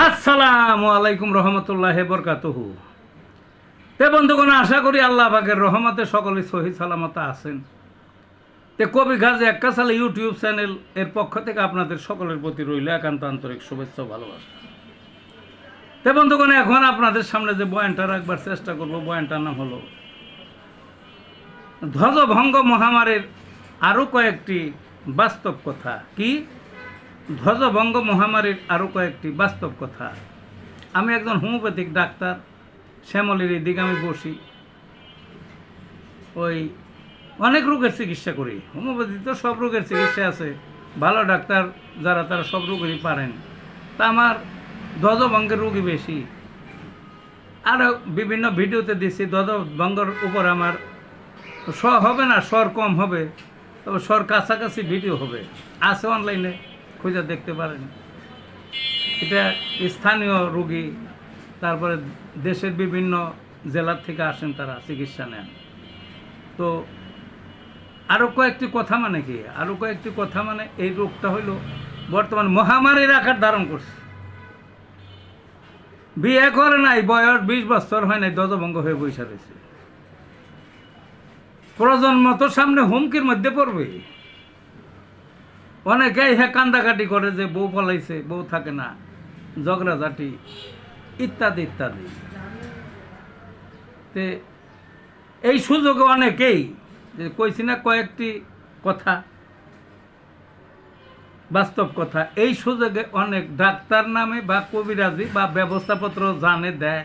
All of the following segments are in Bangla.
আসসালামু আলাইকুম রহমতুল্লাহি বরকাতুহু। তে বন্ধুগণ, আশা করি আল্লাহ পাকের রহমতে সকলে সহি সালামত আছেন। তে কবি গাজী এক্কাসালে ইউটিউব চ্যানেল এর পক্ষ থেকে আপনাদের সকলের প্রতি রইল একান্ত আন্তরিক শুভেচ্ছা ও ভালোবাসা। তে বন্ধুগণ, এখন আপনাদের সামনে যে বয়ানটা রাখবার চেষ্টা করব, বয়ানটার নাম হলো ধ্বজভঙ্গ মহামারীর আরও কয়েকটি বাস্তব কথা। কি? ধ্বজভঙ্গ মহামারীর আরও কয়েকটি বাস্তব কথা। আমি একজন হোমিওপ্যাথিক ডাক্তার, শ্যামলীর এই দিকে আমি বসি, ওই অনেক রোগের চিকিৎসা করি। হোমিওপ্যাথি তো সব রোগের চিকিৎসা আছে, ভালো ডাক্তার যারা তারা সব রোগেরই পারেন। তা আমার ধ্বজভঙ্গের রোগী বেশি। আরও বিভিন্ন ভিডিওতে দিচ্ছি ধ্বজভঙ্গর উপর আমার হবে না, স্বর কম হবে, তবে স্বর কাছাকাছি ভিডিও হবে, আছে অনলাইনে খুঁজে দেখতে পারেন। এটা স্থানীয় রোগী, তারপরে দেশের বিভিন্ন জেলার থেকে আসেন, তারা চিকিৎসা নেন। তো আরও কয়েকটি কথা মানে কি, আরও কয়েকটি কথা মানে এই রোগটা হইল বর্তমানে মহামারীর আকার ধারণ করছে। বিয়ে করে নাই, বয়স 20 বছর হয় নাই, ধ্বজভঙ্গ হয়ে বসে রয়েছে। প্রজন্ম তো সামনে হুমকির মধ্যে পড়বে। অনেকেই কান্দাকাটি করে যে বউ পলাইছে, বউ থাকে না, ঝগড়াঝাটি ইত্যাদি ইত্যাদি। তে এই সুযোগে অনেকেই যে কইছি না কয়েকটি কথা, বাস্তব কথা, এই সুযোগে অনেক ডাক্তার নামে বা কবিরাজি বা ব্যবস্থাপত্র জানে দেয়,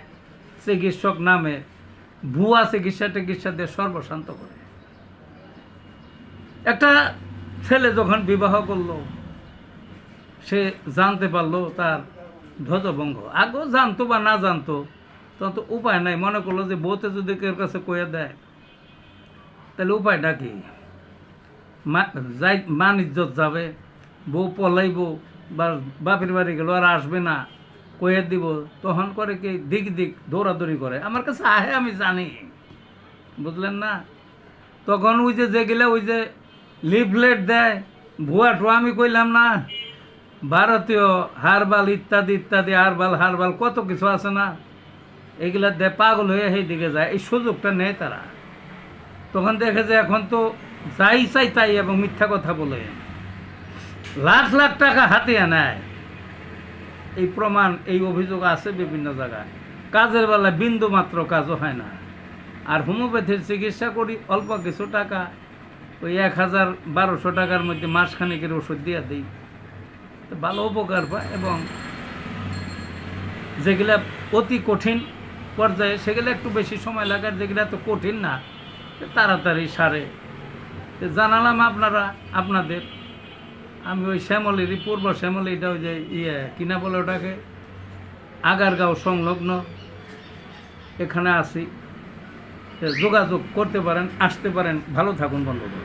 চিকিৎসক নামে ভুয়া চিকিৎসা দিয়ে সর্বশান্ত করে। একটা ছেলে যখন বিবাহ করলো, সে জানতে পারলো তার ধ্বজভঙ্গ। আগেও জানতো বা না জানতো, তখন তো উপায় নাই। মনে করলো যে বউতে যদি কেউ কাছে কয়ে দেয়, তাহলে উপায়টা কি? মান ইজ্জত যাবে, বউ পলাইব বা বাপের বাড়ি গেল আর আসবে না, কয়ে দিব। তখন করে কি দিক দৌড়াদৌড়ি করে, আমার কাছে আহে, আমি জানি, বুঝলেন না? তখন ওই যে গেলে ওই যে লিফলেট দেয়, ভুয়া টুয়া, আমি কইলাম না, ভারতীয় হারবাল ইত্যাদি ইত্যাদি, হারবাল কত কিছু আছে না, এগুলা দেয়, পাগল হয়ে সেই দিকে যায়। এই সুযোগটা নেয় তারা। তখন দেখে যে এখন তো যাই চাই তাই, এবং মিথ্যা কথা বলে লাখ লাখ টাকা হাতিয়ে নেয়। এই প্রমাণ, এই অভিযোগ আছে বিভিন্ন জায়গায়। কাজের বেলায় বিন্দু মাত্র কাজও হয় না। আর হোমিওপ্যাথির চিকিৎসা করি অল্প কিছু টাকা, ওই 1000-1200 টাকার মধ্যে মাসখানেকের ওষুধ দিয়ে দিই, তো ভালো উপকার পায়। এবং যেগুলা অতি কঠিন পর্যায়ে সেগুলো একটু বেশি সময় লাগে, আর যেগুলা তো কঠিন না, তাড়াতাড়ি সারে। জানালাম আপনাদের আমি ওই শ্যামলীরই, পূর্ব শ্যামলীটা, ওই যে কিনা বলে ওটাকে, আগারগাঁও সংলগ্ন, এখানে আছি। যোগাযোগ করতে পারেন, আসতে পারেন। ভালো থাকুন বন্ধুরা।